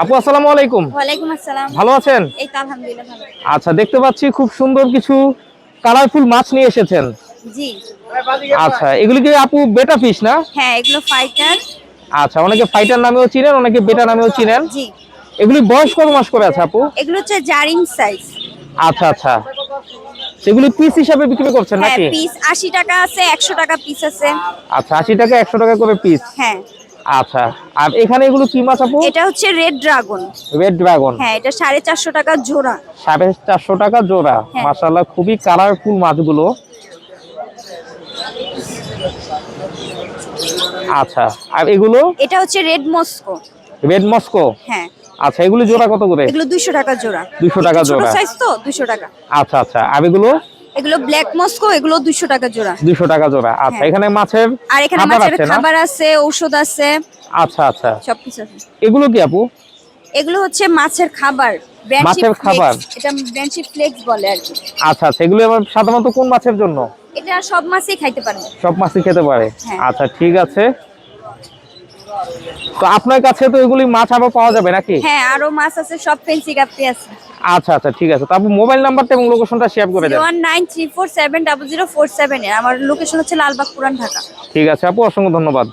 আপু আসসালামু আলাইকুম। ওয়ালাইকুম আসসালাম। ভালো আছেন? এই তো আলহামদুলিল্লাহ ভালো। আচ্ছা, দেখতে পাচ্ছি খুব সুন্দর কিছু কালারফুল মাছ নিয়ে এসেছেন। জি। আচ্ছা, এগুলি কি আপু বেটা ফিশ না? হ্যাঁ, এগুলো ফাইটার। আচ্ছা, অনেকে ফাইটার নামেও চিনেন, অনেকে বেটা নামেও চিনেন। জি। এগুলি বয়স কত মাস করে আছে আপু? এগুলো হচ্ছে জারিং সাইজ। আচ্ছা আচ্ছা, সেগুলি পিস হিসাবে বিক্রি করছেন হ্যাঁ, নাকি? পিস 80 টাকা আছে, 100 টাকা পিস আছে। আচ্ছা, 80 টাকা 100 টাকা করে পিস। হ্যাঁ। আচ্ছা, আর এখানে এগুলো কি মাছ আপু? এটা হচ্ছে রেড ড্রাগন। Red dragon. হ্যাঁ, এটা 450 টাকা জোড়া। 450 টাকা জোড়া। হ্যাঁ। মাশাআল্লাহ, খুবই কালারফুল মাছগুলো। আচ্ছা, আর এগুলো? এটা হচ্ছে রেড মস্কো। Red Moscow. হ্যাঁ। আচ্ছা, এগুলো জোড়া কত করে? এগুলো 200 টাকা জোড়া। 200 টাকা একটু ছোট জোড়া। সাইজ তো 200 টাকা। আচ্ছা আচ্ছা, আর এগুলো? এগুলো ব্ল্যাক মস্কো, এগুলো 200 টাকা জোড়া। 200 টাকা জোড়া। আচ্ছা, হ্যাঁ। এখানে মাছের আর এখানে খাবার মাছের আছে না? খাবার আছে, ঔষধ আছে, আচ্ছা আচ্ছা, সবকিছু আছে। এগুলো কি আপু? এগুলো হচ্ছে মাছের খাবার, মাছের খাবার। এটা ব্র্যান্ডশিপ ফ্লেক্স বলে আর কি। আচ্ছা আচ্ছা, এগুলো আবার সাধারণত কোন মাছের জন্য? এটা সব মাছই খাইতে পারবে। সব মাছই খেতে পারে। হ্যাঁ। আচ্ছা, ঠিক আছে। তো আপনার কাছে তো এগুলি মাছ আবার পাওয়া যাবে নাকি? হ্যাঁ, আরো মাছ আছে, সব ফেন্সি গাপ্পি আছে। আচ্ছা আচ্ছা, ঠিক আছে। তো আপু মোবাইল নাম্বারটা এবং লোকেশনটা শেয়ার করে দেন। 01934700447 এর আমার লোকেশন হচ্ছে লালবাগ পুরান ঢাকা। ঠিক আছে আপু, অসংখ্য ধন্যবাদ।